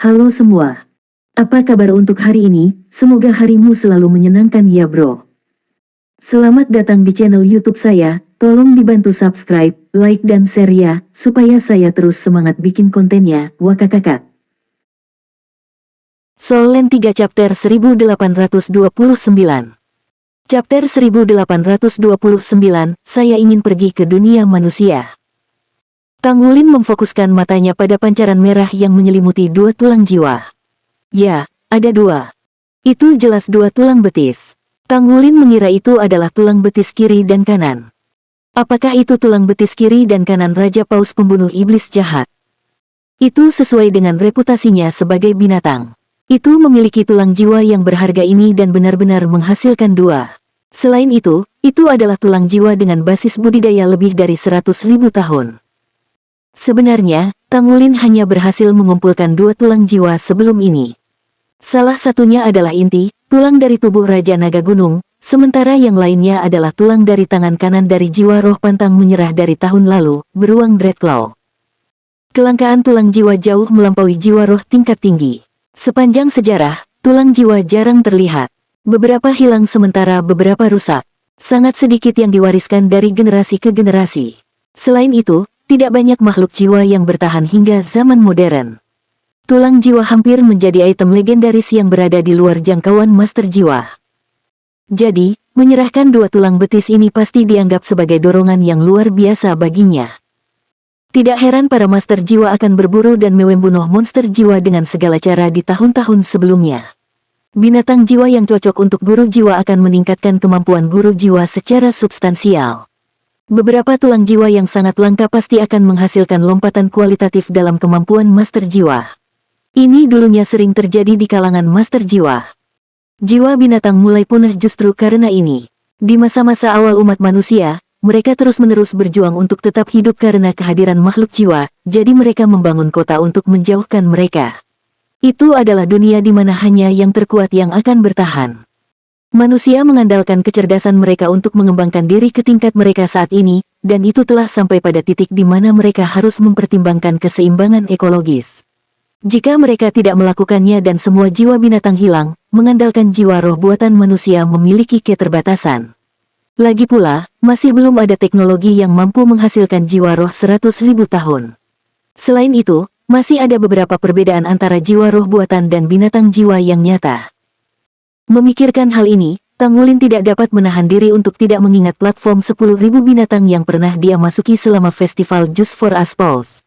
Halo semua. Apa kabar untuk hari ini? Semoga harimu selalu menyenangkan ya bro. Selamat datang di channel YouTube saya. Tolong dibantu subscribe, like dan share ya, supaya saya terus semangat bikin kontennya. Wakakakak. Soul Land 3 Chapter 1829. Chapter 1829, saya ingin pergi ke dunia manusia. Tanggulin memfokuskan matanya pada pancaran merah yang menyelimuti dua tulang jiwa. Ya, ada dua. Itu jelas dua tulang betis. Tanggulin mengira itu adalah tulang betis kiri dan kanan. Apakah itu tulang betis kiri dan kanan Raja Paus pembunuh iblis jahat? Itu sesuai dengan reputasinya sebagai binatang. Itu memiliki tulang jiwa yang berharga ini dan benar-benar menghasilkan dua. Selain itu adalah tulang jiwa dengan basis budidaya lebih dari 100.000 tahun. Sebenarnya, Tanggulin hanya berhasil mengumpulkan dua tulang jiwa sebelum ini. Salah satunya adalah inti, tulang dari tubuh Raja Naga Gunung, sementara yang lainnya adalah tulang dari tangan kanan dari jiwa roh pantang menyerah dari tahun lalu, beruang Dreadclaw. Kelangkaan tulang jiwa jauh melampaui jiwa roh tingkat tinggi. Sepanjang sejarah, tulang jiwa jarang terlihat. Beberapa hilang sementara beberapa rusak. Sangat sedikit yang diwariskan dari generasi ke generasi. Selain itu, tidak banyak makhluk jiwa yang bertahan hingga zaman modern. Tulang jiwa hampir menjadi item legendaris yang berada di luar jangkauan master jiwa. Jadi, menyerahkan dua tulang betis ini pasti dianggap sebagai dorongan yang luar biasa baginya. Tidak heran para master jiwa akan berburu dan membunuh monster jiwa dengan segala cara di tahun-tahun sebelumnya. Binatang jiwa yang cocok untuk guru jiwa akan meningkatkan kemampuan guru jiwa secara substansial. Beberapa tulang jiwa yang sangat langka pasti akan menghasilkan lompatan kualitatif dalam kemampuan master jiwa. Ini dulunya sering terjadi di kalangan master jiwa. Jiwa binatang mulai punah justru karena ini. Di masa-masa awal umat manusia, mereka terus-menerus berjuang untuk tetap hidup karena kehadiran makhluk jiwa, jadi mereka membangun kota untuk menjauhkan mereka. Itu adalah dunia di mana hanya yang terkuat yang akan bertahan. Manusia mengandalkan kecerdasan mereka untuk mengembangkan diri ke tingkat mereka saat ini, dan itu telah sampai pada titik di mana mereka harus mempertimbangkan keseimbangan ekologis. Jika mereka tidak melakukannya dan semua jiwa binatang hilang, mengandalkan jiwa roh buatan manusia memiliki keterbatasan. Lagi pula, masih belum ada teknologi yang mampu menghasilkan jiwa roh 100.000 tahun. Selain itu, masih ada beberapa perbedaan antara jiwa roh buatan dan binatang jiwa yang nyata. Memikirkan hal ini, Tanggulin tidak dapat menahan diri untuk tidak mengingat platform 10.000 binatang yang pernah dia masuki selama festival Just for Us Pulse.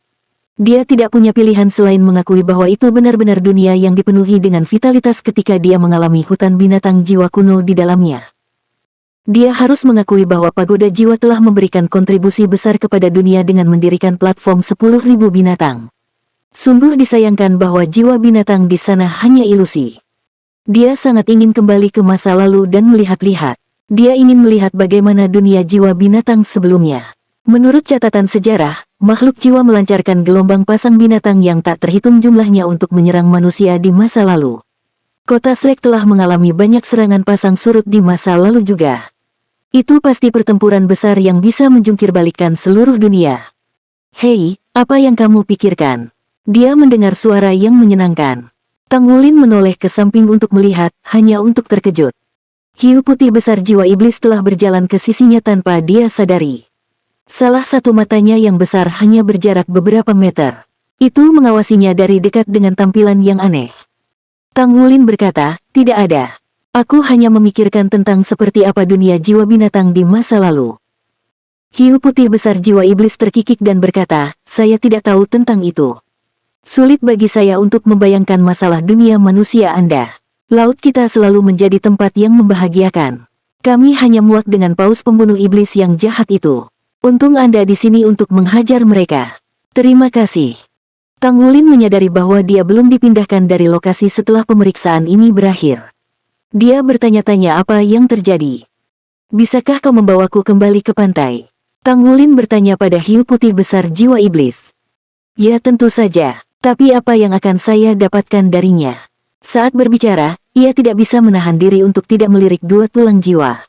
Dia tidak punya pilihan selain mengakui bahwa itu benar-benar dunia yang dipenuhi dengan vitalitas ketika dia mengalami hutan binatang jiwa kuno di dalamnya. Dia harus mengakui bahwa pagoda jiwa telah memberikan kontribusi besar kepada dunia dengan mendirikan platform 10.000 binatang. Sungguh disayangkan bahwa jiwa binatang di sana hanya ilusi. Dia sangat ingin kembali ke masa lalu dan melihat-lihat. Dia ingin melihat bagaimana dunia jiwa binatang sebelumnya. Menurut catatan sejarah, makhluk jiwa melancarkan gelombang pasang binatang yang tak terhitung jumlahnya untuk menyerang manusia di masa lalu. Kota Shrek telah mengalami banyak serangan pasang surut di masa lalu juga. Itu pasti pertempuran besar yang bisa menjungkirbalikkan seluruh dunia. Hei, apa yang kamu pikirkan? Dia mendengar suara yang menyenangkan. Tanggulin menoleh ke samping untuk melihat, hanya untuk terkejut. Hiu putih besar jiwa iblis telah berjalan ke sisinya tanpa dia sadari. Salah satu matanya yang besar hanya berjarak beberapa meter. Itu mengawasinya dari dekat dengan tampilan yang aneh. Tanggulin berkata, tidak ada. Aku hanya memikirkan tentang seperti apa dunia jiwa binatang di masa lalu. Hiu putih besar jiwa iblis terkikik dan berkata, saya tidak tahu tentang itu. Sulit bagi saya untuk membayangkan masalah dunia manusia Anda. Laut kita selalu menjadi tempat yang membahagiakan. Kami hanya muak dengan paus pembunuh iblis yang jahat itu. Untung Anda di sini untuk menghajar mereka. Terima kasih. Tanggulin menyadari bahwa dia belum dipindahkan dari lokasi setelah pemeriksaan ini berakhir. Dia bertanya-tanya apa yang terjadi. Bisakah kau membawaku kembali ke pantai? Tanggulin bertanya pada hiu putih besar jiwa iblis. Ya tentu saja. Tapi apa yang akan saya dapatkan darinya? Saat berbicara, ia tidak bisa menahan diri untuk tidak melirik dua tulang jiwa.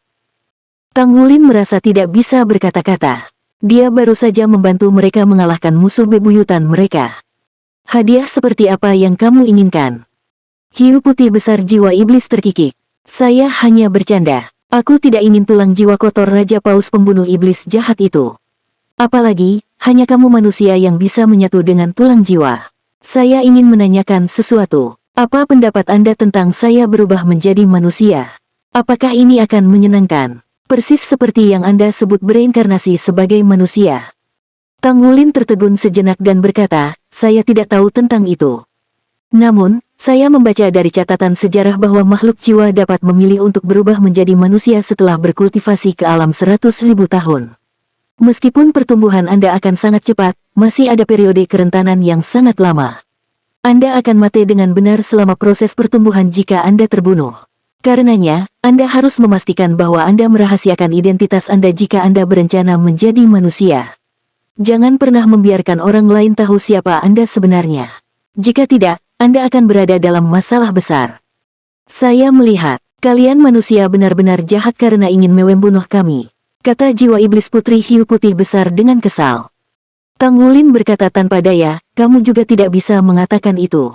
Tanggulin merasa tidak bisa berkata-kata. Dia baru saja membantu mereka mengalahkan musuh bebuyutan mereka. Hadiah seperti apa yang kamu inginkan? Hiu putih besar jiwa iblis terkikik. Saya hanya bercanda. Aku tidak ingin tulang jiwa kotor Raja Paus pembunuh iblis jahat itu. Apalagi, hanya kamu manusia yang bisa menyatu dengan tulang jiwa. Saya ingin menanyakan sesuatu. Apa pendapat Anda tentang saya berubah menjadi manusia? Apakah ini akan menyenangkan? Persis seperti yang Anda sebut bereinkarnasi sebagai manusia. Tang Wulin tertegun sejenak dan berkata, saya tidak tahu tentang itu. Namun, saya membaca dari catatan sejarah bahwa makhluk jiwa dapat memilih untuk berubah menjadi manusia setelah berkultivasi ke alam 100.000 tahun. Meskipun pertumbuhan Anda akan sangat cepat, masih ada periode kerentanan yang sangat lama. Anda akan mati dengan benar selama proses pertumbuhan jika Anda terbunuh. Karenanya, Anda harus memastikan bahwa Anda merahasiakan identitas Anda jika Anda berencana menjadi manusia. Jangan pernah membiarkan orang lain tahu siapa Anda sebenarnya. Jika tidak, Anda akan berada dalam masalah besar. Saya melihat, kalian manusia benar-benar jahat karena ingin membunuh kami, kata jiwa iblis putri hiu putih besar dengan kesal. Tang Wulin berkata tanpa daya, kamu juga tidak bisa mengatakan itu.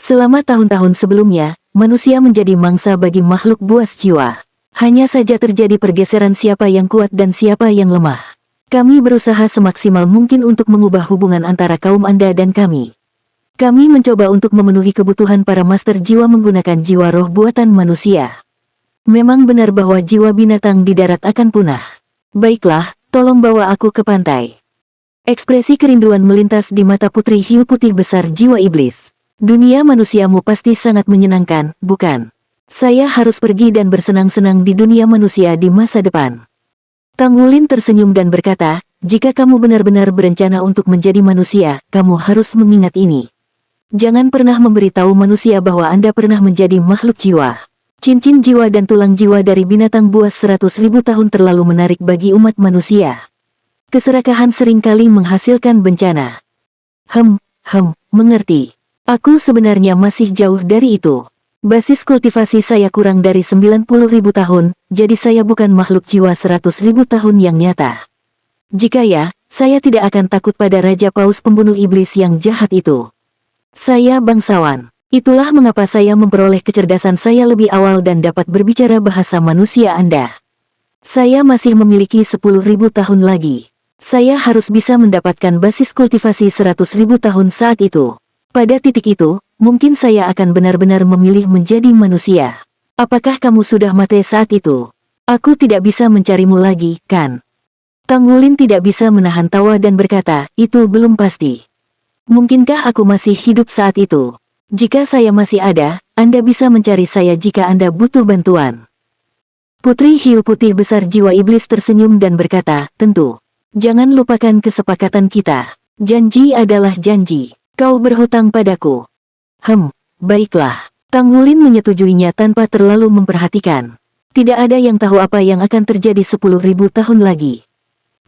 Selama tahun-tahun sebelumnya, manusia menjadi mangsa bagi makhluk buas jiwa. Hanya saja terjadi pergeseran siapa yang kuat dan siapa yang lemah. Kami berusaha semaksimal mungkin untuk mengubah hubungan antara kaum Anda dan kami. Kami mencoba untuk memenuhi kebutuhan para master jiwa menggunakan jiwa roh buatan manusia. Memang benar bahwa jiwa binatang di darat akan punah. Baiklah, tolong bawa aku ke pantai. Ekspresi kerinduan melintas di mata putri hiu putih besar jiwa iblis. Dunia manusiamu pasti sangat menyenangkan, bukan? Saya harus pergi dan bersenang-senang di dunia manusia di masa depan. Tang Wulin tersenyum dan berkata, jika kamu benar-benar berencana untuk menjadi manusia, kamu harus mengingat ini. Jangan pernah memberitahu manusia bahwa Anda pernah menjadi makhluk jiwa. Cincin jiwa dan tulang jiwa dari binatang buas 100.000 tahun terlalu menarik bagi umat manusia. Keserakahan seringkali menghasilkan bencana. Mengerti. Aku sebenarnya masih jauh dari itu. Basis kultivasi saya kurang dari 90.000 tahun, jadi saya bukan makhluk jiwa 100.000 tahun yang nyata. Jika ya, saya tidak akan takut pada Raja Paus pembunuh iblis yang jahat itu. Saya bangsawan. Itulah mengapa saya memperoleh kecerdasan saya lebih awal dan dapat berbicara bahasa manusia Anda. Saya masih memiliki 10.000 tahun lagi. Saya harus bisa mendapatkan basis kultivasi 100.000 tahun saat itu. Pada titik itu, mungkin saya akan benar-benar memilih menjadi manusia. Apakah kamu sudah mati saat itu? Aku tidak bisa mencarimu lagi, kan? Tang Wulin tidak bisa menahan tawa dan berkata, itu belum pasti. Mungkinkah aku masih hidup saat itu? Jika saya masih ada, Anda bisa mencari saya jika Anda butuh bantuan. Putri hiu putih besar jiwa iblis tersenyum dan berkata, tentu. Jangan lupakan kesepakatan kita. Janji adalah janji. Kau berhutang padaku. Baiklah. Tang Wulin menyetujuinya tanpa terlalu memperhatikan. Tidak ada yang tahu apa yang akan terjadi 10.000 tahun lagi.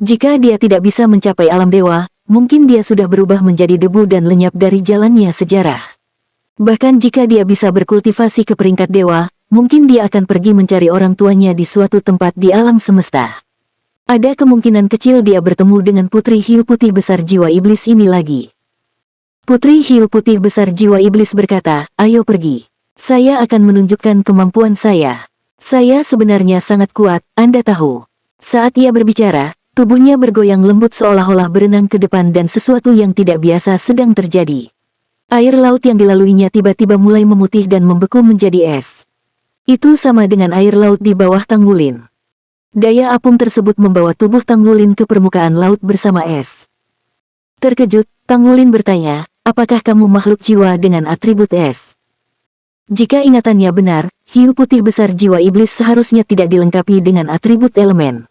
Jika dia tidak bisa mencapai alam dewa, mungkin dia sudah berubah menjadi debu dan lenyap dari jalannya sejarah. Bahkan jika dia bisa berkultivasi ke peringkat dewa, mungkin dia akan pergi mencari orang tuanya di suatu tempat di alam semesta. Ada kemungkinan kecil dia bertemu dengan putri hiu putih besar jiwa iblis ini lagi. Putri hiu putih besar jiwa iblis berkata, ayo pergi. Saya akan menunjukkan kemampuan saya. Saya sebenarnya sangat kuat, Anda tahu. Saat ia berbicara, tubuhnya bergoyang lembut seolah-olah berenang ke depan dan sesuatu yang tidak biasa sedang terjadi. Air laut yang dilaluinya tiba-tiba mulai memutih dan membeku menjadi es. Itu sama dengan air laut di bawah Tang Wulin. Daya apung tersebut membawa tubuh Tang Wulin ke permukaan laut bersama es. Terkejut, Tang Wulin bertanya, apakah kamu makhluk jiwa dengan atribut es? Jika ingatannya benar, hiu putih besar jiwa iblis seharusnya tidak dilengkapi dengan atribut elemen.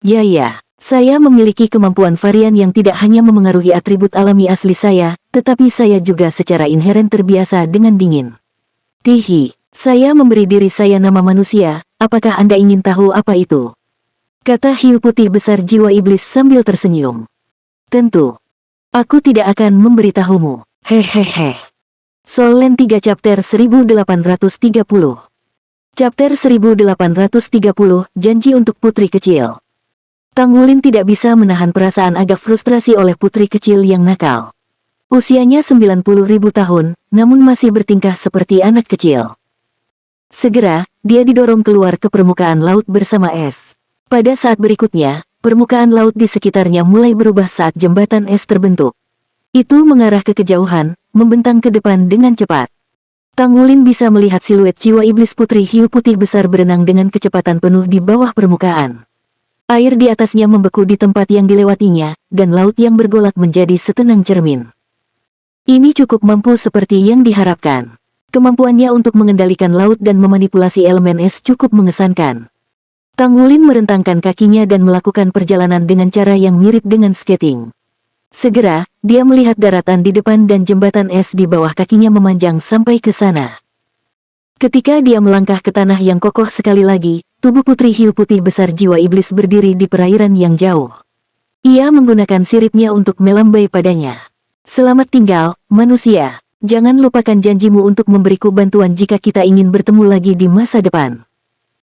Ya, saya memiliki kemampuan varian yang tidak hanya memengaruhi atribut alami asli saya, tetapi saya juga secara inheren terbiasa dengan dingin. Tihi, saya memberi diri saya nama manusia, apakah Anda ingin tahu apa itu? Kata hiu putih besar jiwa iblis sambil tersenyum. Tentu. Aku tidak akan memberitahumu. Hehehe. Soul Land 3 Chapter 1830. Chapter 1830, Janji untuk Putri Kecil. Tang Wulin tidak bisa menahan perasaan agak frustrasi oleh putri kecil yang nakal. Usianya 90.000 tahun, namun masih bertingkah seperti anak kecil. Segera, dia didorong keluar ke permukaan laut bersama es. Pada saat berikutnya, permukaan laut di sekitarnya mulai berubah saat jembatan es terbentuk. Itu mengarah ke kejauhan, membentang ke depan dengan cepat. Tang Wulin bisa melihat siluet jiwa iblis putri hiu putih besar berenang dengan kecepatan penuh di bawah permukaan. Air di atasnya membeku di tempat yang dilewatinya, dan laut yang bergolak menjadi setenang cermin. Ini cukup mampu seperti yang diharapkan. Kemampuannya untuk mengendalikan laut dan memanipulasi elemen es cukup mengesankan. Tang Wulin merentangkan kakinya dan melakukan perjalanan dengan cara yang mirip dengan skating. Segera, dia melihat daratan di depan dan jembatan es di bawah kakinya memanjang sampai ke sana. Ketika dia melangkah ke tanah yang kokoh sekali lagi, tubuh putri hiu putih besar jiwa iblis berdiri di perairan yang jauh. Ia menggunakan siripnya untuk melambai padanya. Selamat tinggal, manusia. Jangan lupakan janjimu untuk memberiku bantuan jika kita ingin bertemu lagi di masa depan.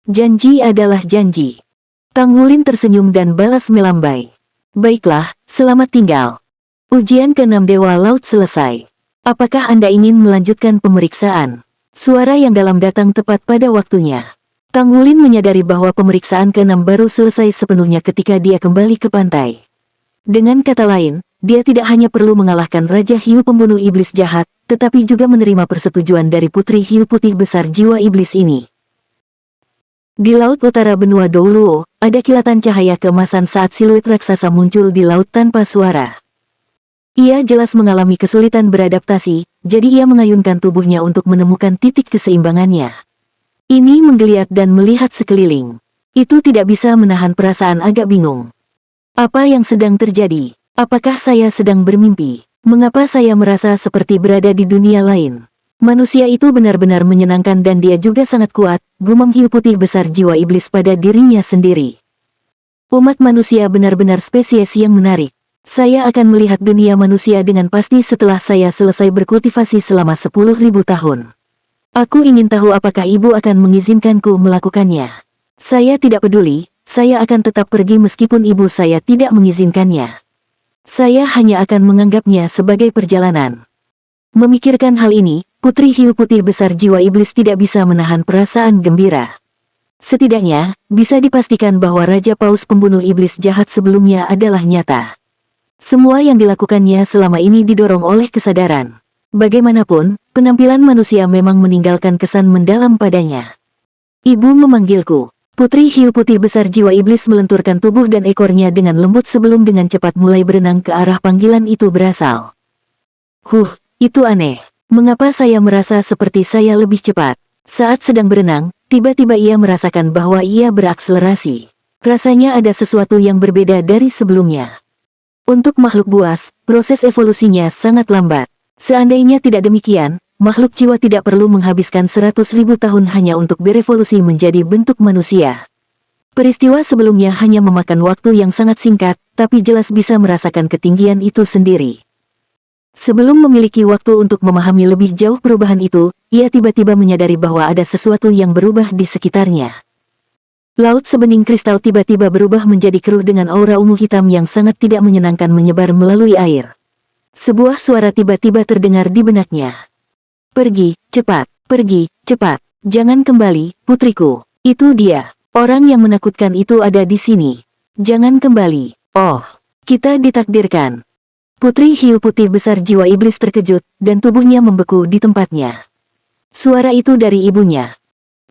Janji adalah janji. Tang Wulin tersenyum dan balas melambai. Baiklah, selamat tinggal. Ujian ke-6 Dewa Laut selesai. Apakah Anda ingin melanjutkan pemeriksaan? Suara yang dalam datang tepat pada waktunya. Tang Wulin menyadari bahwa pemeriksaan ke-6 baru selesai sepenuhnya ketika dia kembali ke pantai. Dengan kata lain, dia tidak hanya perlu mengalahkan Raja Hiu pembunuh iblis jahat, tetapi juga menerima persetujuan dari Putri Hiu putih besar jiwa iblis ini. Di laut utara benua Douluo, ada kilatan cahaya keemasan saat siluet raksasa muncul di laut tanpa suara. Ia jelas mengalami kesulitan beradaptasi, jadi ia mengayunkan tubuhnya untuk menemukan titik keseimbangannya. Ini menggeliat dan melihat sekeliling. Itu tidak bisa menahan perasaan agak bingung. Apa yang sedang terjadi? Apakah saya sedang bermimpi? Mengapa saya merasa seperti berada di dunia lain? Manusia itu benar-benar menyenangkan dan dia juga sangat kuat, gumam hiu putih besar jiwa iblis pada dirinya sendiri. Umat manusia benar-benar spesies yang menarik. Saya akan melihat dunia manusia dengan pasti setelah saya selesai berkultivasi selama 10.000 tahun. Aku ingin tahu apakah ibu akan mengizinkanku melakukannya. Saya tidak peduli, saya akan tetap pergi meskipun ibu saya tidak mengizinkannya. Saya hanya akan menganggapnya sebagai perjalanan. Memikirkan hal ini, Putri Hiu putih besar jiwa iblis tidak bisa menahan perasaan gembira. Setidaknya, bisa dipastikan bahwa Raja Paus pembunuh iblis jahat sebelumnya adalah nyata. Semua yang dilakukannya selama ini didorong oleh kesadaran. Bagaimanapun, penampilan manusia memang meninggalkan kesan mendalam padanya. Ibu memanggilku. Putri Hiu putih besar jiwa iblis melenturkan tubuh dan ekornya dengan lembut sebelum dengan cepat mulai berenang ke arah panggilan itu berasal. Itu aneh. Mengapa saya merasa seperti saya lebih cepat? Saat sedang berenang, tiba-tiba ia merasakan bahwa ia berakselerasi. Rasanya ada sesuatu yang berbeda dari sebelumnya. Untuk makhluk buas, proses evolusinya sangat lambat. Seandainya tidak demikian, makhluk jiwa tidak perlu menghabiskan 100.000 tahun hanya untuk berevolusi menjadi bentuk manusia. Peristiwa sebelumnya hanya memakan waktu yang sangat singkat, tapi jelas bisa merasakan ketinggian itu sendiri. Sebelum memiliki waktu untuk memahami lebih jauh perubahan itu, ia tiba-tiba menyadari bahwa ada sesuatu yang berubah di sekitarnya. Laut sebening kristal tiba-tiba berubah menjadi keruh dengan aura ungu hitam yang sangat tidak menyenangkan menyebar melalui air. Sebuah suara tiba-tiba terdengar di benaknya. Pergi, cepat, jangan kembali, putriku. Itu dia, orang yang menakutkan itu ada di sini. Jangan kembali. Oh, kita ditakdirkan. Putri Hiu putih besar jiwa iblis terkejut, dan tubuhnya membeku di tempatnya. Suara itu dari ibunya.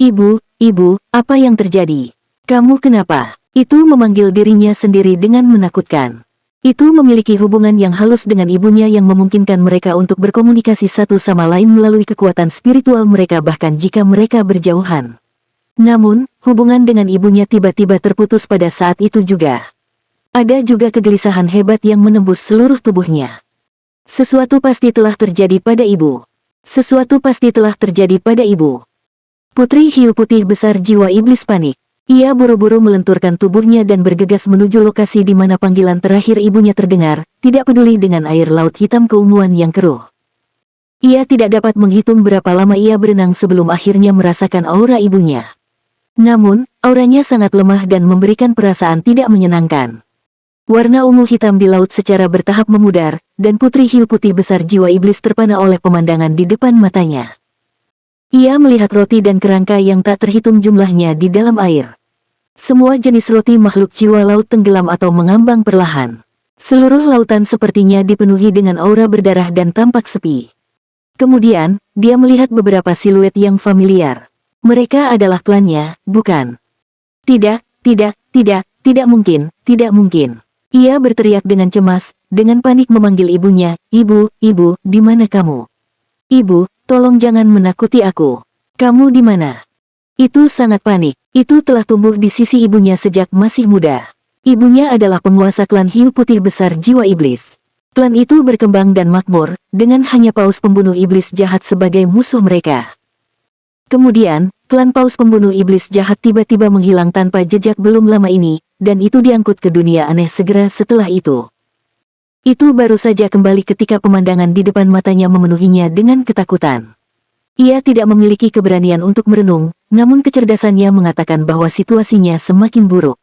Ibu, apa yang terjadi? Kamu kenapa? Itu memanggil dirinya sendiri dengan menakutkan. Itu memiliki hubungan yang halus dengan ibunya yang memungkinkan mereka untuk berkomunikasi satu sama lain melalui kekuatan spiritual mereka bahkan jika mereka berjauhan. Namun, hubungan dengan ibunya tiba-tiba terputus pada saat itu juga. Ada juga kegelisahan hebat yang menembus seluruh tubuhnya. Sesuatu pasti telah terjadi pada ibu. Putri Hiu putih besar jiwa iblis panik. Ia buru-buru melenturkan tubuhnya dan bergegas menuju lokasi di mana panggilan terakhir ibunya terdengar, tidak peduli dengan air laut hitam keunguan yang keruh. Ia tidak dapat menghitung berapa lama ia berenang sebelum akhirnya merasakan aura ibunya. Namun, auranya sangat lemah dan memberikan perasaan tidak menyenangkan. Warna ungu hitam di laut secara bertahap memudar, dan putri hiu putih besar jiwa iblis terpana oleh pemandangan di depan matanya. Ia melihat roti dan kerangka yang tak terhitung jumlahnya di dalam air. Semua jenis roti makhluk jiwa laut tenggelam atau mengambang perlahan. Seluruh lautan sepertinya dipenuhi dengan aura berdarah dan tampak sepi. Kemudian, dia melihat beberapa siluet yang familiar. Mereka adalah klannya, bukan? Tidak, tidak mungkin, tidak mungkin. Ia berteriak dengan cemas, dengan panik memanggil ibunya, "Ibu, ibu, di mana kamu? Ibu, tolong jangan menakuti aku. Kamu di mana?" Itu sangat panik. Itu telah tumbuh di sisi ibunya sejak masih muda. Ibunya adalah penguasa klan hiu putih besar jiwa iblis. Klan itu berkembang dan makmur, dengan hanya paus pembunuh iblis jahat sebagai musuh mereka. Kemudian, klan paus pembunuh iblis jahat tiba-tiba menghilang tanpa jejak belum lama ini, dan itu diangkut ke dunia aneh segera setelah itu. Itu baru saja kembali ketika pemandangan di depan matanya memenuhinya dengan ketakutan. Ia tidak memiliki keberanian untuk merenung, namun kecerdasannya mengatakan bahwa situasinya semakin buruk.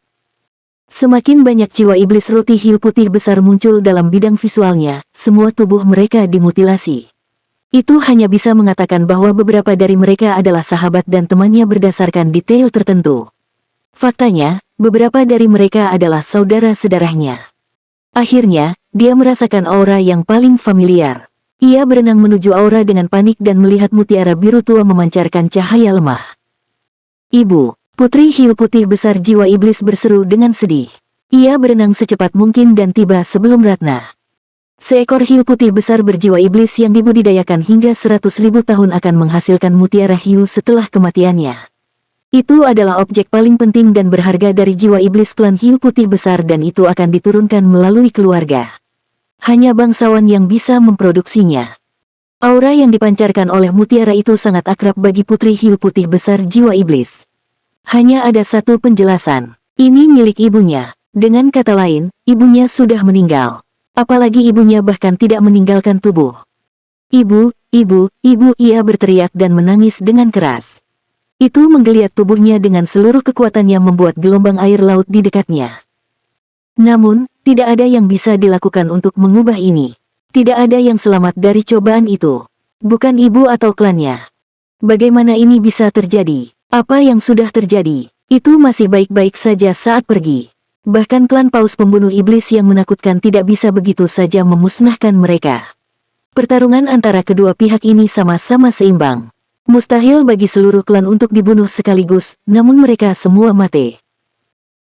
Semakin banyak jiwa iblis roti hiu putih besar muncul dalam bidang visualnya, semua tubuh mereka dimutilasi. Itu hanya bisa mengatakan bahwa beberapa dari mereka adalah sahabat dan temannya berdasarkan detail tertentu. Faktanya, beberapa dari mereka adalah saudara-saudaranya. Akhirnya, dia merasakan aura yang paling familiar. Ia berenang menuju aura dengan panik dan melihat mutiara biru tua memancarkan cahaya lemah. "Ibu!" Putri hiu putih besar jiwa iblis berseru dengan sedih. Ia berenang secepat mungkin dan tiba sebelum Ratna. Seekor hiu putih besar berjiwa iblis yang dibudidayakan hingga 100.000 tahun akan menghasilkan mutiara hiu setelah kematiannya. Itu adalah objek paling penting dan berharga dari jiwa iblis klan hiu putih besar dan itu akan diturunkan melalui keluarga. Hanya bangsawan yang bisa memproduksinya. Aura yang dipancarkan oleh mutiara itu sangat akrab bagi putri hiu putih besar jiwa iblis. Hanya ada satu penjelasan. Ini milik ibunya. Dengan kata lain, ibunya sudah meninggal. Apalagi ibunya bahkan tidak meninggalkan tubuh. "Ibu, ibu, ibu!" Ia berteriak dan menangis dengan keras. Itu menggeliat tubuhnya dengan seluruh kekuatannya membuat gelombang air laut di dekatnya. Namun, tidak ada yang bisa dilakukan untuk mengubah ini. Tidak ada yang selamat dari cobaan itu. Bukan ibu atau klannya. Bagaimana ini bisa terjadi? Apa yang sudah terjadi? Itu masih baik-baik saja saat pergi. Bahkan klan paus pembunuh iblis yang menakutkan tidak bisa begitu saja memusnahkan mereka. Pertarungan antara kedua pihak ini sama-sama seimbang. Mustahil bagi seluruh klan untuk dibunuh sekaligus, namun mereka semua mati.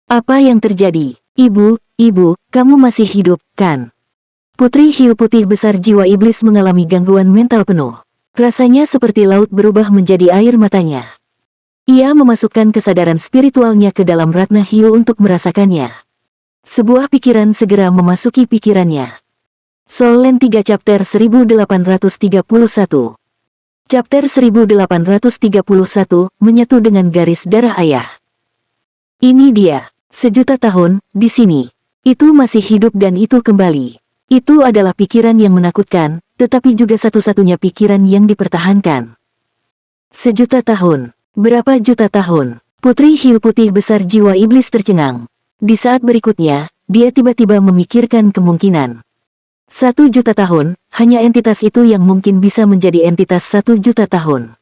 "Apa yang terjadi? Ibu, ibu, kamu masih hidup, kan?" Putri hiu putih besar jiwa iblis mengalami gangguan mental penuh. Rasanya seperti laut berubah menjadi air matanya. Ia memasukkan kesadaran spiritualnya ke dalam Ratna hiu untuk merasakannya. Sebuah pikiran segera memasuki pikirannya. Soul Land 3 Chapter 1831. Chapter 1831, menyatu dengan garis darah ayah. Ini dia, 1.000.000 tahun, di sini. Itu masih hidup dan itu kembali. Itu adalah pikiran yang menakutkan, tetapi juga satu-satunya pikiran yang dipertahankan. 1.000.000 tahun. Berapa juta tahun? Putri hiu putih besar jiwa iblis tercengang. Di saat berikutnya, dia tiba-tiba memikirkan kemungkinan. 1.000.000 tahun, hanya entitas itu yang mungkin bisa menjadi entitas 1.000.000 tahun.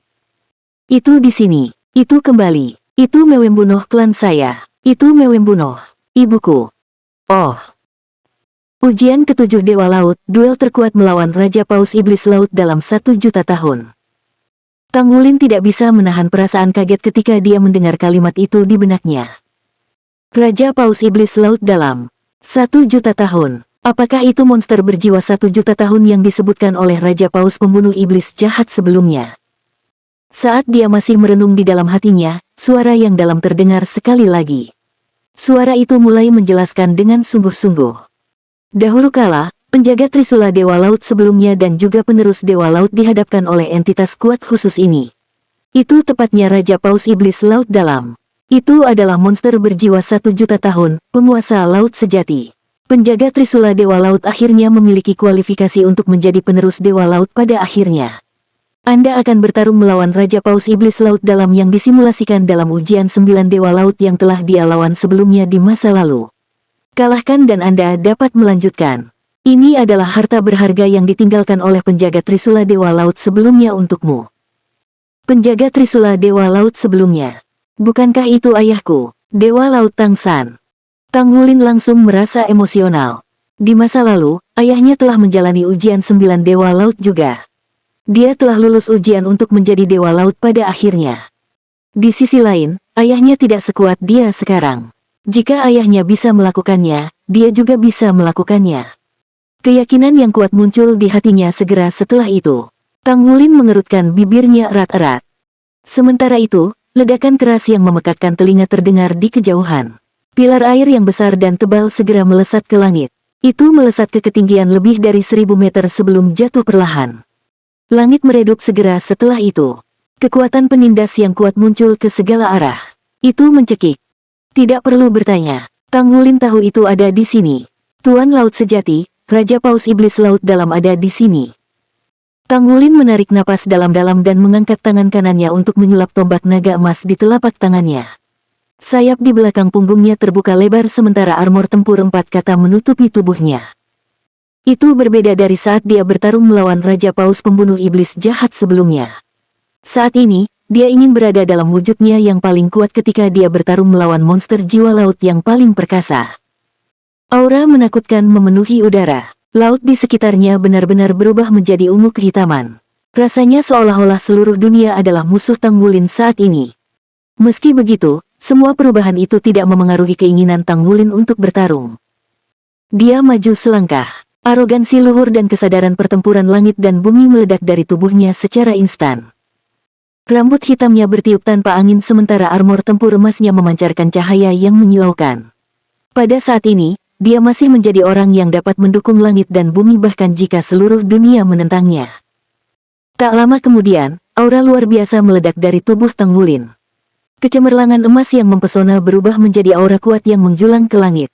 Itu di sini. Itu kembali. Itu membunuh klan saya. Itu membunuh ibuku. Oh. Ujian ketujuh Dewa Laut, duel terkuat melawan Raja Paus Iblis Laut dalam 1.000.000 tahun. Tang Wulin tidak bisa menahan perasaan kaget ketika dia mendengar kalimat itu di benaknya. Raja Paus Iblis Laut dalam 1.000.000 tahun. Apakah itu monster berjiwa 1.000.000 tahun yang disebutkan oleh Raja Paus pembunuh iblis jahat sebelumnya? Saat dia masih merenung di dalam hatinya, suara yang dalam terdengar sekali lagi. Suara itu mulai menjelaskan dengan sungguh-sungguh. Dahulu kala, penjaga Trisula Dewa Laut sebelumnya dan juga penerus Dewa Laut dihadapkan oleh entitas kuat khusus ini. Itu tepatnya Raja Paus Iblis Laut dalam. Itu adalah monster berjiwa 1.000.000 tahun, penguasa laut sejati. Penjaga Trisula Dewa Laut akhirnya memiliki kualifikasi untuk menjadi penerus Dewa Laut pada akhirnya. Anda akan bertarung melawan Raja Paus Iblis Laut dalam yang disimulasikan dalam ujian 9 Dewa Laut yang telah dia lawan sebelumnya di masa lalu. Kalahkan dan Anda dapat melanjutkan. Ini adalah harta berharga yang ditinggalkan oleh penjaga Trisula Dewa Laut sebelumnya untukmu. Penjaga Trisula Dewa Laut sebelumnya. Bukankah itu ayahku, Dewa Laut Tangsan? Tang Wulin langsung merasa emosional. Di masa lalu, ayahnya telah menjalani ujian 9 Dewa Laut juga. Dia telah lulus ujian untuk menjadi Dewa Laut pada akhirnya. Di sisi lain, ayahnya tidak sekuat dia sekarang. Jika ayahnya bisa melakukannya, dia juga bisa melakukannya. Keyakinan yang kuat muncul di hatinya segera setelah itu. Tang Wulin mengerutkan bibirnya erat-erat. Sementara itu, ledakan keras yang memekakkan telinga terdengar di kejauhan. Pilar air yang besar dan tebal segera melesat ke langit. Itu melesat ke ketinggian lebih dari 1000 meter sebelum jatuh perlahan. Langit meredup segera setelah itu. Kekuatan penindas yang kuat muncul ke segala arah. Itu mencekik. Tidak perlu bertanya. Tang Wulin tahu itu ada di sini. Tuan Laut sejati, Raja Paus Iblis Laut Dalam ada di sini. Tang Wulin menarik napas dalam-dalam dan mengangkat tangan kanannya untuk menyulap tombak naga emas di telapak tangannya. Sayap di belakang punggungnya terbuka lebar sementara armor tempur 4 kata menutupi tubuhnya. Itu berbeda dari saat dia bertarung melawan Raja Paus pembunuh iblis jahat sebelumnya. Saat ini, dia ingin berada dalam wujudnya yang paling kuat ketika dia bertarung melawan monster jiwa laut yang paling perkasa. Aura menakutkan memenuhi udara. Laut di sekitarnya benar-benar berubah menjadi ungu kehitaman. Rasanya seolah-olah seluruh dunia adalah musuh Tang Wulin saat ini. Meski begitu, semua perubahan itu tidak memengaruhi keinginan Tang Wulin untuk bertarung. Dia maju selangkah. Arogansi luhur dan kesadaran pertempuran langit dan bumi meledak dari tubuhnya secara instan. Rambut hitamnya bertiup tanpa angin sementara armor tempur emasnya memancarkan cahaya yang menyilaukan. Pada saat ini, dia masih menjadi orang yang dapat mendukung langit dan bumi bahkan jika seluruh dunia menentangnya. Tak lama kemudian, aura luar biasa meledak dari tubuh Tang Wulin. Kecemerlangan emas yang mempesona berubah menjadi aura kuat yang menjulang ke langit.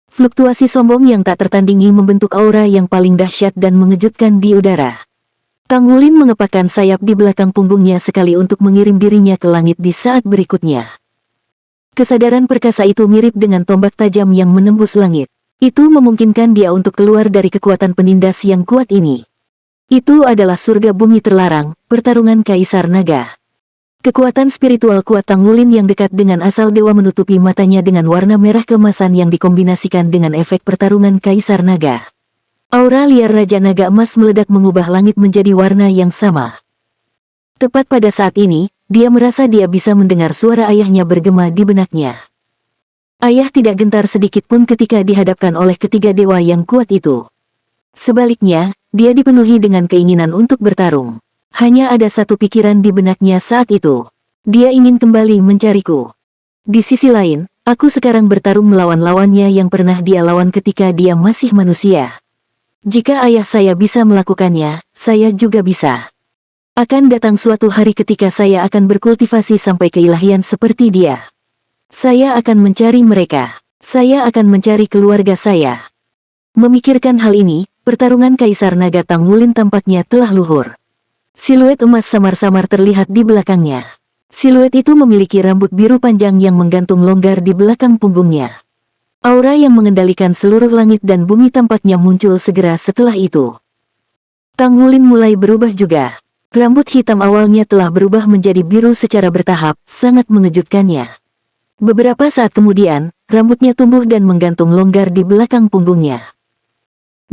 Fluktuasi sombong yang tak tertandingi membentuk aura yang paling dahsyat dan mengejutkan di udara. Tang Wulin mengepakkan sayap di belakang punggungnya sekali untuk mengirim dirinya ke langit di saat berikutnya. Kesadaran perkasa itu mirip dengan tombak tajam yang menembus langit. Itu memungkinkan dia untuk keluar dari kekuatan penindas yang kuat ini. Itu adalah surga bumi terlarang, pertarungan Kaisar Naga. Kekuatan spiritual kuat Tang Wulin yang dekat dengan asal dewa menutupi matanya dengan warna merah keemasan yang dikombinasikan dengan efek pertarungan Kaisar Naga. Aura liar Raja Naga Emas meledak mengubah langit menjadi warna yang sama. Tepat pada saat ini, dia merasa dia bisa mendengar suara ayahnya bergema di benaknya. Ayah tidak gentar sedikit pun ketika dihadapkan oleh ketiga dewa yang kuat itu. Sebaliknya, dia dipenuhi dengan keinginan untuk bertarung. Hanya ada satu pikiran di benaknya saat itu. Dia ingin kembali mencariku. Di sisi lain, aku sekarang bertarung melawan lawannya yang pernah dia lawan ketika dia masih manusia. Jika ayah saya bisa melakukannya, saya juga bisa. Akan datang suatu hari ketika saya akan berkultivasi sampai keilahian seperti dia. Saya akan mencari mereka. Saya akan mencari keluarga saya. Memikirkan hal ini, pertarungan Kaisar Naga Tang Wulin tampaknya telah luhur. Siluet emas samar-samar terlihat di belakangnya. Siluet itu memiliki rambut biru panjang yang menggantung longgar di belakang punggungnya. Aura yang mengendalikan seluruh langit dan bumi tampaknya muncul segera setelah itu. Tang Wulin mulai berubah juga. Rambut hitam awalnya telah berubah menjadi biru secara bertahap, sangat mengejutkannya. Beberapa saat kemudian, rambutnya tumbuh dan menggantung longgar di belakang punggungnya.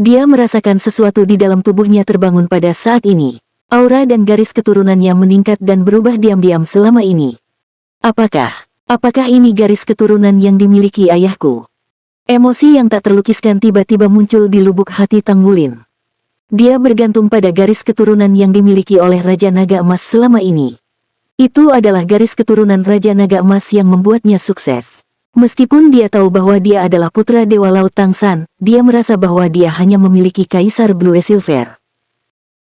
Dia merasakan sesuatu di dalam tubuhnya terbangun pada saat ini. Aura dan garis keturunannya meningkat dan berubah diam-diam selama ini. Apakah ini garis keturunan yang dimiliki ayahku? Emosi yang tak terlukiskan tiba-tiba muncul di lubuk hati Tang Wulin. Dia bergantung pada garis keturunan yang dimiliki oleh Raja Naga Emas selama ini. Itu adalah garis keturunan Raja Naga Emas yang membuatnya sukses. Meskipun dia tahu bahwa dia adalah putra Dewa Laut Tangsan, dia merasa bahwa dia hanya memiliki Kaisar Blue Silver.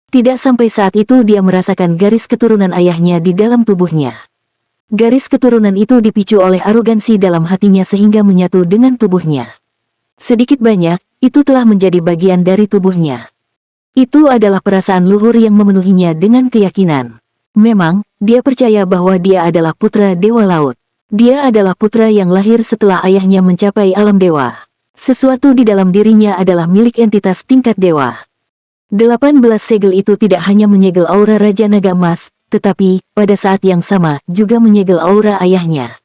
Tidak sampai saat itu dia merasakan garis keturunan ayahnya di dalam tubuhnya. Garis keturunan itu dipicu oleh arogansi dalam hatinya sehingga menyatu dengan tubuhnya. Sedikit banyak, itu telah menjadi bagian dari tubuhnya. Itu adalah perasaan luhur yang memenuhinya dengan keyakinan. Memang, dia percaya bahwa dia adalah putra Dewa Laut. Dia adalah putra yang lahir setelah ayahnya mencapai alam dewa. Sesuatu di dalam dirinya adalah milik entitas tingkat dewa. 18 segel itu tidak hanya menyegel aura Raja Naga Emas, tetapi, pada saat yang sama, juga menyegel aura ayahnya.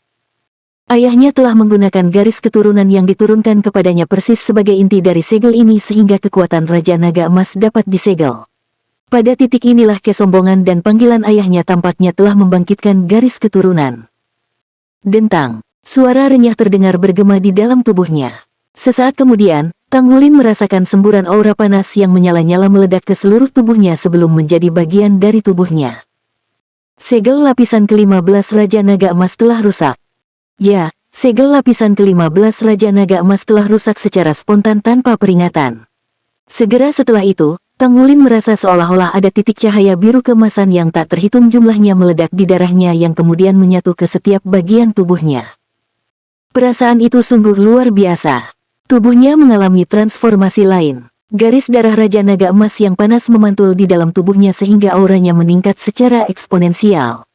Ayahnya telah menggunakan garis keturunan yang diturunkan kepadanya persis sebagai inti dari segel ini sehingga kekuatan Raja Naga Emas dapat disegel. Pada titik inilah kesombongan dan panggilan ayahnya tampaknya telah membangkitkan garis keturunan. Dentang, suara renyah terdengar bergema di dalam tubuhnya. Sesaat kemudian, Tanggulin merasakan semburan aura panas yang menyala-nyala meledak ke seluruh tubuhnya sebelum menjadi bagian dari tubuhnya. Segel lapisan ke-15 Raja Naga Emas telah rusak. Ya, segel lapisan ke-15 Raja Naga Emas telah rusak secara spontan tanpa peringatan. Segera setelah itu, Tanggulin merasa seolah-olah ada titik cahaya biru keemasan yang tak terhitung jumlahnya meledak di darahnya yang kemudian menyatu ke setiap bagian tubuhnya. Perasaan itu sungguh luar biasa. Tubuhnya mengalami transformasi lain. Garis darah Raja Naga Emas yang panas memantul di dalam tubuhnya sehingga auranya meningkat secara eksponensial.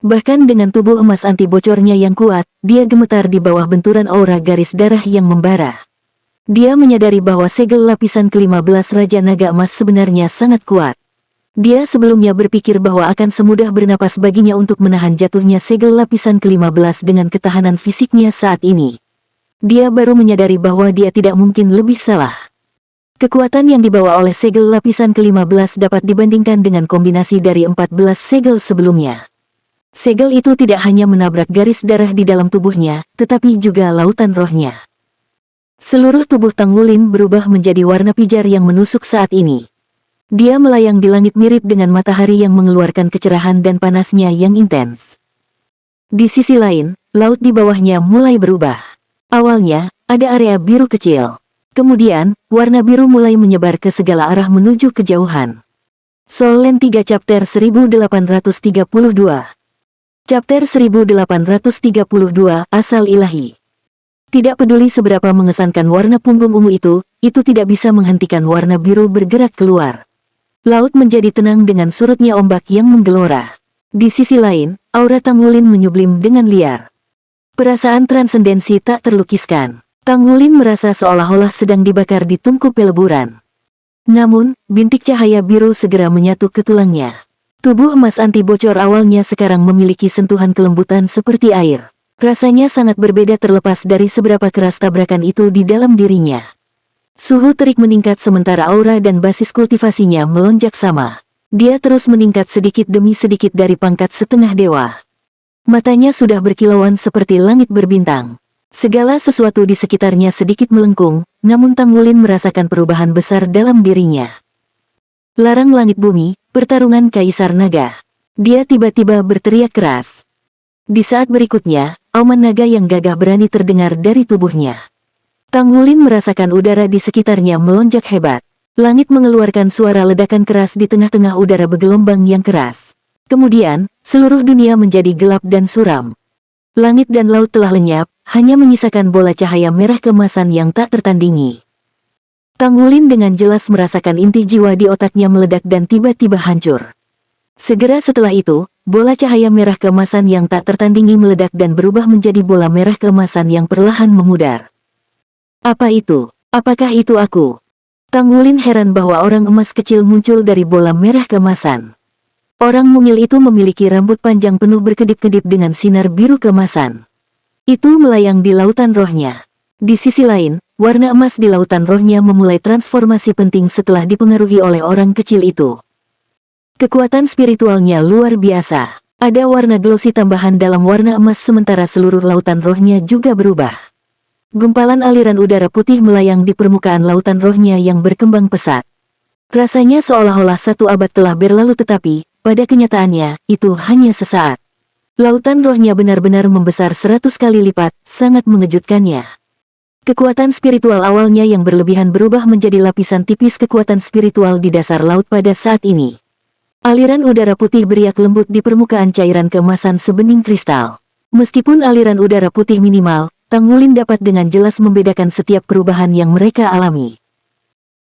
Bahkan dengan tubuh emas anti bocornya yang kuat, dia gemetar di bawah benturan aura garis darah yang membara. Dia menyadari bahwa segel lapisan ke-15 Raja Naga Emas sebenarnya sangat kuat. Dia sebelumnya berpikir bahwa akan semudah bernapas baginya untuk menahan jatuhnya segel lapisan ke-15 dengan ketahanan fisiknya saat ini. Dia baru menyadari bahwa dia tidak mungkin lebih salah. Kekuatan yang dibawa oleh segel lapisan ke-15 dapat dibandingkan dengan kombinasi dari 14 segel sebelumnya. Segel itu tidak hanya menabrak garis darah di dalam tubuhnya, tetapi juga lautan rohnya. Seluruh tubuh Tanggulin berubah menjadi warna pijar yang menusuk saat ini. Dia melayang di langit mirip dengan matahari yang mengeluarkan kecerahan dan panasnya yang intens. Di sisi lain, laut di bawahnya mulai berubah. Awalnya, ada area biru kecil. Kemudian, warna biru mulai menyebar ke segala arah menuju kejauhan. Soul Land 3 Chapter 1832. Chapter 1832, Asal Ilahi. Tidak peduli seberapa mengesankan warna punggung ungu itu tidak bisa menghentikan warna biru bergerak keluar. Laut menjadi tenang dengan surutnya ombak yang menggelora. Di sisi lain, aura Tanggulin menyublim dengan liar. Perasaan transendensi tak terlukiskan. Tanggulin merasa seolah-olah sedang dibakar di tungku peleburan. Namun, bintik cahaya biru segera menyatu ke tulangnya. Tubuh emas anti bocor awalnya sekarang memiliki sentuhan kelembutan seperti air. Rasanya sangat berbeda terlepas dari seberapa keras tabrakan itu di dalam dirinya. Suhu terik meningkat sementara aura dan basis kultivasinya melonjak sama. Dia terus meningkat sedikit demi sedikit dari pangkat setengah dewa. Matanya sudah berkilauan seperti langit berbintang. Segala sesuatu di sekitarnya sedikit melengkung, namun Tanggulin merasakan perubahan besar dalam dirinya. Larang langit bumi, pertarungan Kaisar Naga. Dia tiba-tiba berteriak keras. Di saat berikutnya, auman naga yang gagah berani terdengar dari tubuhnya. Tanggulin merasakan udara di sekitarnya melonjak hebat. Langit mengeluarkan suara ledakan keras di tengah-tengah udara bergelombang yang keras. Kemudian, seluruh dunia menjadi gelap dan suram. Langit dan laut telah lenyap, hanya menyisakan bola cahaya merah keemasan yang tak tertandingi. Tanggulin dengan jelas merasakan inti jiwa di otaknya meledak dan tiba-tiba hancur. Segera setelah itu, bola cahaya merah keemasan yang tak tertandingi meledak dan berubah menjadi bola merah keemasan yang perlahan memudar. Apa itu? Apakah itu aku? Tanggulin heran bahwa orang emas kecil muncul dari bola merah keemasan. Orang mungil itu memiliki rambut panjang penuh berkedip-kedip dengan sinar biru keemasan. Itu melayang di lautan rohnya. Di sisi lain, warna emas di lautan rohnya memulai transformasi penting setelah dipengaruhi oleh orang kecil itu. Kekuatan spiritualnya luar biasa. Ada warna glossy tambahan dalam warna emas sementara seluruh lautan rohnya juga berubah. Gumpalan aliran udara putih melayang di permukaan lautan rohnya yang berkembang pesat. Rasanya seolah-olah 1 abad telah berlalu tetapi, pada kenyataannya, itu hanya sesaat. Lautan rohnya benar-benar membesar 100 kali lipat, sangat mengejutkannya. Kekuatan spiritual awalnya yang berlebihan berubah menjadi lapisan tipis kekuatan spiritual di dasar laut pada saat ini. Aliran udara putih beriak lembut di permukaan cairan keemasan sebening kristal. Meskipun aliran udara putih minimal, Tanggulin dapat dengan jelas membedakan setiap perubahan yang mereka alami.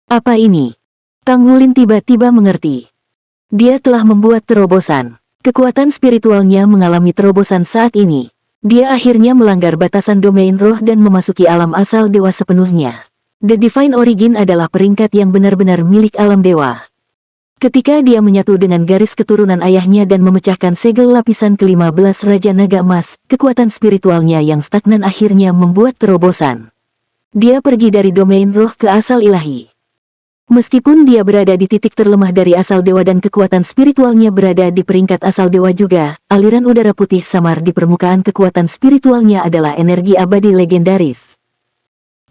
Apa ini? Tanggulin tiba-tiba mengerti. Dia telah membuat terobosan. Kekuatan spiritualnya mengalami terobosan saat ini. Dia akhirnya melanggar batasan domain roh dan memasuki alam asal dewa sepenuhnya. The Divine Origin adalah peringkat yang benar-benar milik alam dewa. Ketika dia menyatu dengan garis keturunan ayahnya dan memecahkan segel lapisan ke-15 Raja Naga Emas, kekuatan spiritualnya yang stagnan akhirnya membuat terobosan. Dia pergi dari domain roh ke asal ilahi. Meskipun dia berada di titik terlemah dari asal dewa dan kekuatan spiritualnya berada di peringkat asal dewa juga, aliran udara putih samar di permukaan kekuatan spiritualnya adalah energi abadi legendaris.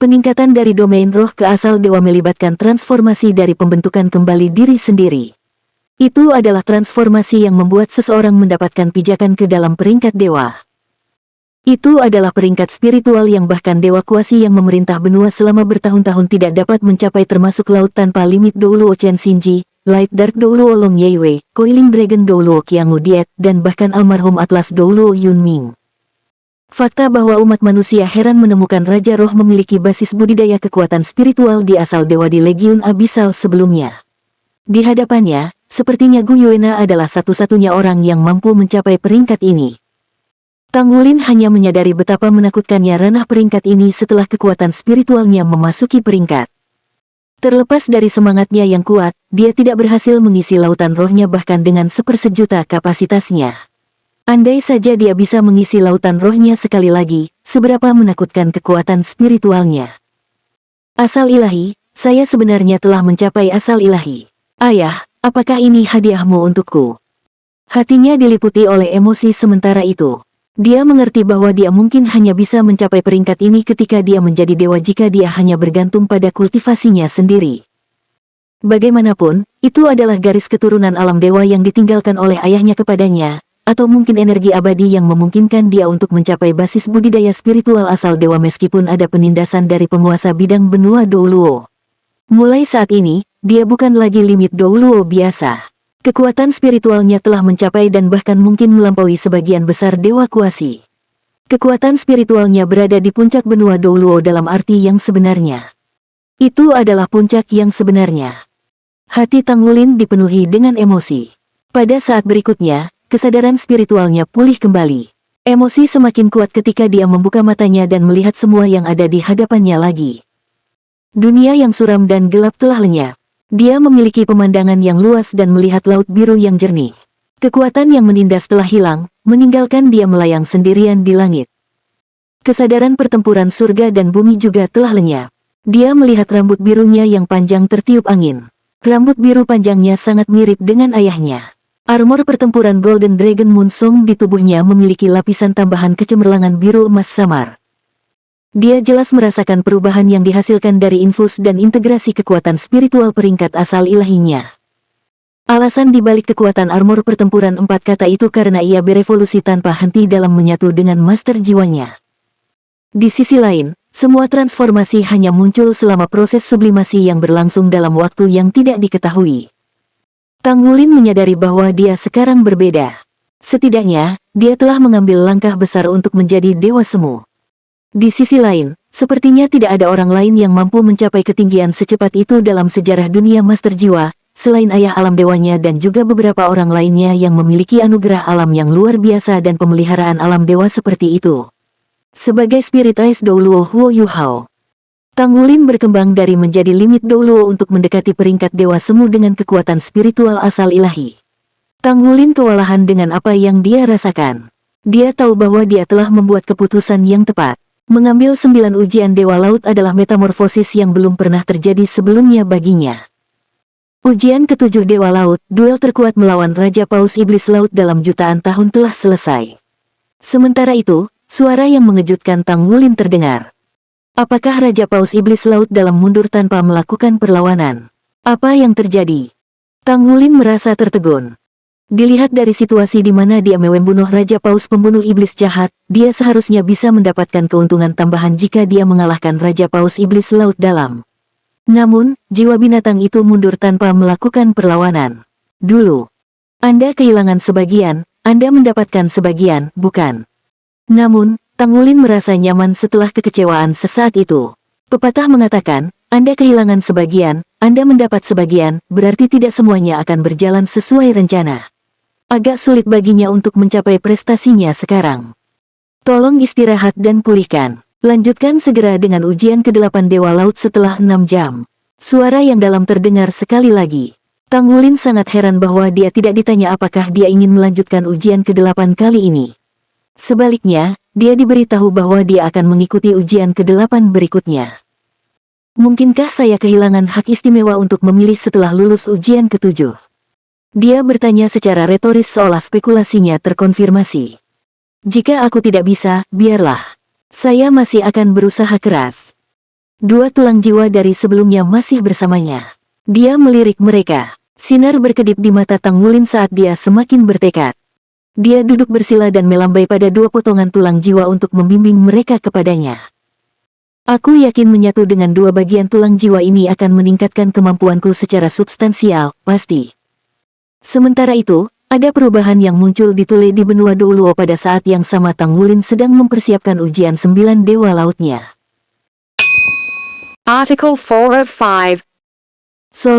Peningkatan dari domain roh ke asal dewa melibatkan transformasi dari pembentukan kembali diri sendiri. Itu adalah transformasi yang membuat seseorang mendapatkan pijakan ke dalam peringkat dewa. Itu adalah peringkat spiritual yang bahkan dewa kuasi yang memerintah benua selama bertahun-tahun tidak dapat mencapai, termasuk laut tanpa limit Douluo Chen Xinji, Light Dark Douluo Long Yeiwei, Coiling Dragon Douluo Qiangu Diet, dan bahkan almarhum Atlas Douluo Yunming. Fakta bahwa umat manusia heran menemukan Raja Roh memiliki basis budidaya kekuatan spiritual di asal dewa di Legiun Abisal sebelumnya. Di hadapannya, sepertinya Gu Yuena adalah satu-satunya orang yang mampu mencapai peringkat ini. Tang Wulin hanya menyadari betapa menakutkannya ranah peringkat ini setelah kekuatan spiritualnya memasuki peringkat. Terlepas dari semangatnya yang kuat, dia tidak berhasil mengisi lautan rohnya bahkan dengan 1/1 kapasitasnya. Andai saja dia bisa mengisi lautan rohnya sekali lagi, seberapa menakutkan kekuatan spiritualnya. Asal ilahi, saya sebenarnya telah mencapai asal ilahi. Ayah, apakah ini hadiahmu untukku? Hatinya diliputi oleh emosi sementara itu. Dia mengerti bahwa dia mungkin hanya bisa mencapai peringkat ini ketika dia menjadi dewa jika dia hanya bergantung pada kultivasinya sendiri. Bagaimanapun, itu adalah garis keturunan alam dewa yang ditinggalkan oleh ayahnya kepadanya, atau mungkin energi abadi yang memungkinkan dia untuk mencapai basis budidaya spiritual asal dewa meskipun ada penindasan dari penguasa bidang benua Douluo. Mulai saat ini, dia bukan lagi limit Douluo biasa. Kekuatan spiritualnya telah mencapai dan bahkan mungkin melampaui sebagian besar dewa kuasi. Kekuatan spiritualnya berada di puncak benua Douluo dalam arti yang sebenarnya. Itu adalah puncak yang sebenarnya. Hati Tang Wulin dipenuhi dengan emosi. Pada saat berikutnya, kesadaran spiritualnya pulih kembali. Emosi semakin kuat ketika dia membuka matanya dan melihat semua yang ada di hadapannya lagi. Dunia yang suram dan gelap telah lenyap. Dia memiliki pemandangan yang luas dan melihat laut biru yang jernih. Kekuatan yang menindas telah hilang, meninggalkan dia melayang sendirian di langit. Kesadaran pertempuran surga dan bumi juga telah lenyap. Dia melihat rambut birunya yang panjang tertiup angin. Rambut biru panjangnya sangat mirip dengan ayahnya. Armor pertempuran Golden Dragon Moonsong di tubuhnya memiliki lapisan tambahan kecemerlangan biru emas samar. Dia jelas merasakan perubahan yang dihasilkan dari infus dan integrasi kekuatan spiritual peringkat asal ilahinya. Alasan dibalik kekuatan armor pertempuran 4 kata itu karena ia berevolusi tanpa henti dalam menyatu dengan master jiwanya. Di sisi lain, semua transformasi hanya muncul selama proses sublimasi yang berlangsung dalam waktu yang tidak diketahui. Tang Wulin menyadari bahwa dia sekarang berbeda. Setidaknya, dia telah mengambil langkah besar untuk menjadi dewa semu. Di sisi lain, sepertinya tidak ada orang lain yang mampu mencapai ketinggian secepat itu dalam sejarah dunia master jiwa, selain ayah alam dewanya dan juga beberapa orang lainnya yang memiliki anugerah alam yang luar biasa dan pemeliharaan alam dewa seperti itu. Sebagai Spirit Ice Douluo Huo Yuhao, Tang Wulin berkembang dari menjadi limit Douluo untuk mendekati peringkat dewa semu dengan kekuatan spiritual asal ilahi. Tang Wulin kewalahan dengan apa yang dia rasakan. Dia tahu bahwa dia telah membuat keputusan yang tepat. Mengambil 9 ujian Dewa Laut adalah metamorfosis yang belum pernah terjadi sebelumnya baginya. Ujian ke-7 Dewa Laut, duel terkuat melawan Raja Paus Iblis Laut dalam jutaan tahun telah selesai. Sementara itu, suara yang mengejutkan Tang Wulin terdengar. Apakah Raja Paus Iblis Laut dalam mundur tanpa melakukan perlawanan? Apa yang terjadi? Tang Wulin merasa tertegun. Dilihat dari situasi di mana dia membunuh Raja Paus pembunuh iblis jahat, dia seharusnya bisa mendapatkan keuntungan tambahan jika dia mengalahkan Raja Paus Iblis Laut dalam. Namun, jiwa binatang itu mundur tanpa melakukan perlawanan. Dulu, Anda kehilangan sebagian, Anda mendapatkan sebagian, bukan? Namun, Tang Wulin merasa nyaman setelah kekecewaan sesaat itu. Pepatah mengatakan, Anda kehilangan sebagian, Anda mendapat sebagian, berarti tidak semuanya akan berjalan sesuai rencana. Agak sulit baginya untuk mencapai prestasinya sekarang. Tolong istirahat dan pulihkan. Lanjutkan segera dengan ujian ke-8 Dewa Laut setelah 6 jam. Suara yang dalam terdengar sekali lagi. Tang Wulin sangat heran bahwa dia tidak ditanya apakah dia ingin melanjutkan ujian ke-8 kali ini. Sebaliknya, dia diberitahu bahwa dia akan mengikuti ujian ke-8 berikutnya. Mungkinkah saya kehilangan hak istimewa untuk memilih setelah lulus ujian ke-7? Dia bertanya secara retoris seolah spekulasinya terkonfirmasi. Jika aku tidak bisa, biarlah. Saya masih akan berusaha keras. Dua tulang jiwa dari sebelumnya masih bersamanya. Dia melirik mereka. Sinar berkedip di mata Tang Wulin saat dia semakin bertekad. Dia duduk bersila dan melambai pada dua potongan tulang jiwa untuk membimbing mereka kepadanya. Aku yakin menyatu dengan dua bagian tulang jiwa ini akan meningkatkan kemampuanku secara substansial, pasti. Sementara itu, ada perubahan yang muncul di Tule di benua Douluo pada saat yang sama Tang Wulin sedang mempersiapkan ujian 9 Dewa Lautnya. Article 4 of 5. Sol